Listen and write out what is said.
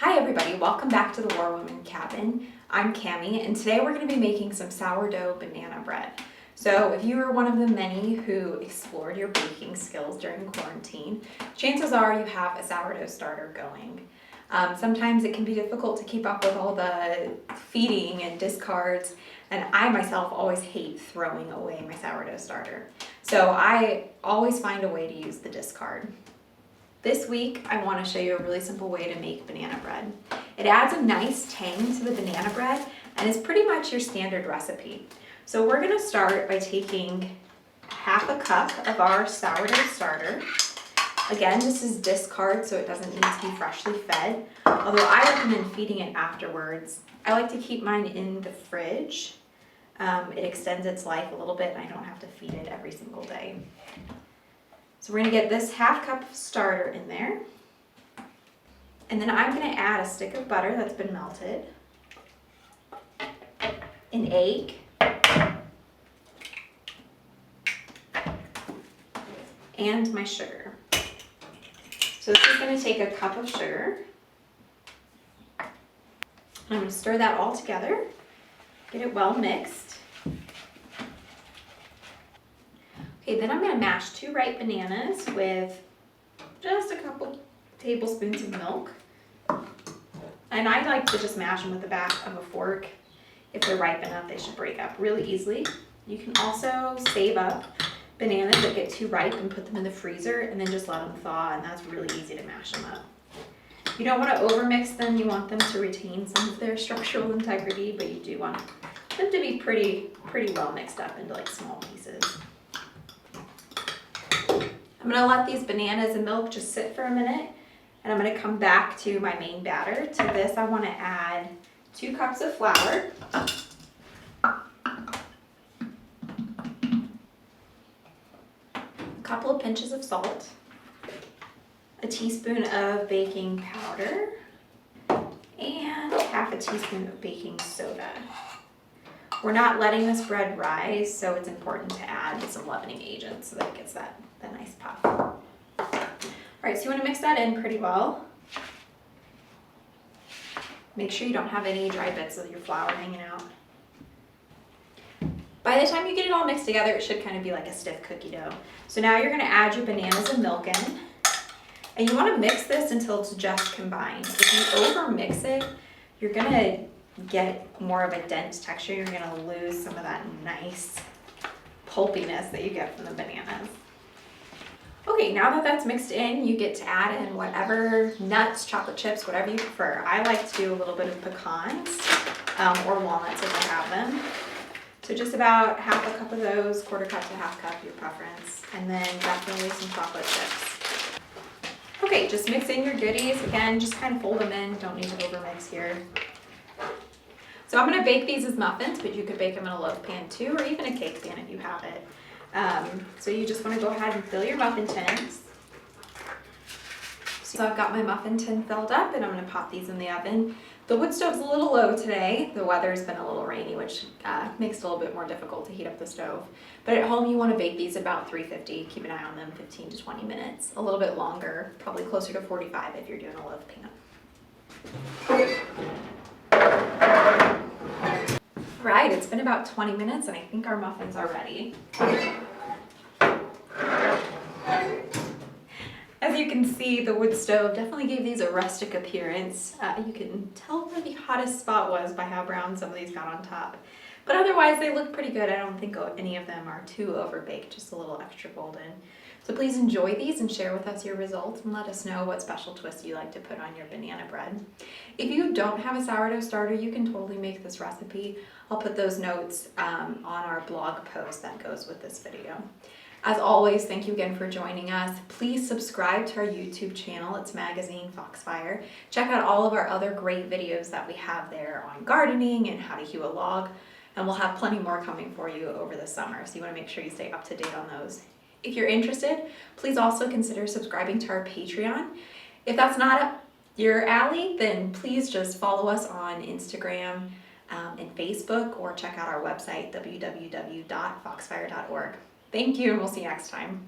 Hi everybody, welcome back to the War Woman Cabin. I'm Cammie, and today we're going to be making some sourdough banana bread. So if you were one of the many who explored your baking skills during quarantine, chances are you have a sourdough starter going. Sometimes it can be difficult to keep up with all the feeding and discards, and I myself always hate throwing away my sourdough starter. So I always find a way to use the discard. This week, I want to show you a really simple way to make banana bread. It adds a nice tang to the banana bread and is pretty much your standard recipe. So we're going to start by taking half a cup of our sourdough starter. Again, this is discard, so it doesn't need to be freshly fed, although I recommend feeding it afterwards. I like to keep mine in the fridge. It extends its life a little bit and I don't have to feed it every single day. So we're going to get this half cup of starter in there. And then I'm going to add a stick of butter that's been melted, an egg, and my sugar. So this is going to take a cup of sugar. I'm going to stir that all together, get it well mixed. Okay, then I'm going to mash 2 ripe bananas with just a couple tablespoons of milk. And I like to just mash them with the back of a fork. If they're ripe enough, they should break up really easily. You can also save up bananas that get too ripe and put them in the freezer and then just let them thaw, and that's really easy to mash them up. You don't want to overmix them. You want them to retain some of their structural integrity, but you do want them to be pretty well mixed up into like small pieces. I'm going to let these bananas and milk just sit for a minute, and I'm going to come back to my main batter. To this, I want to add 2 cups of flour, a couple of pinches of salt, a teaspoon of baking powder, and half a teaspoon of baking soda. We're not letting this bread rise, so it's important to add some leavening agent so that it gets that nice puff. All right, so you want to mix that in pretty well. Make sure you don't have any dry bits of your flour hanging out. By the time you get it all mixed together, it should kind of be like a stiff cookie dough. So now you're going to add your bananas and milk in, and you want to mix this until it's just combined. If you over mix it, you're going to get more of a dense texture. You're going to lose some of that nice pulpiness that you get from the bananas. Okay, now that that's mixed in, you get to add in whatever nuts, chocolate chips, whatever you prefer. I like to do a little bit of pecans or walnuts if I have them. So just about half a cup of those, quarter cup to half cup, your preference, and then definitely some chocolate chips. Okay, just mix in your goodies. Again, just kind of fold them in. Don't need to overmix here. So I'm going to bake these as muffins, but you could bake them in a loaf pan too, or even a cake pan if you have it. So you just want to go ahead and fill your muffin tins. So I've got my muffin tin filled up, and I'm going to pop these in the oven. The wood stove's a little low today. The weather's been a little rainy, which makes it a little bit more difficult to heat up the stove. But at home, you want to bake these about 350. Keep an eye on them, 15 to 20 minutes. A little bit longer, probably closer to 45 if you're doing a loaf pan. Right, it's been about 20 minutes and I think our muffins are ready. As you can see, the wood stove definitely gave these a rustic appearance. You can tell where the hottest spot was by how brown some of these got on top. But otherwise, they look pretty good. I don't think any of them are too overbaked, just a little extra golden. So please enjoy these and share with us your results and let us know what special twist you like to put on your banana bread. If you don't have a sourdough starter, you can totally make this recipe. I'll put those notes on our blog post that goes with this video. As always, thank you again for joining us. Please subscribe to our YouTube channel. It's Magazine Foxfire. Check out all of our other great videos that we have there on gardening and how to hew a log. And we'll have plenty more coming for you over the summer, so you want to make sure you stay up to date on those. If you're interested, please also consider subscribing to our Patreon. If that's not up your alley, then please just follow us on Instagram and Facebook, or check out our website, www.foxfire.org. Thank you, and we'll see you next time.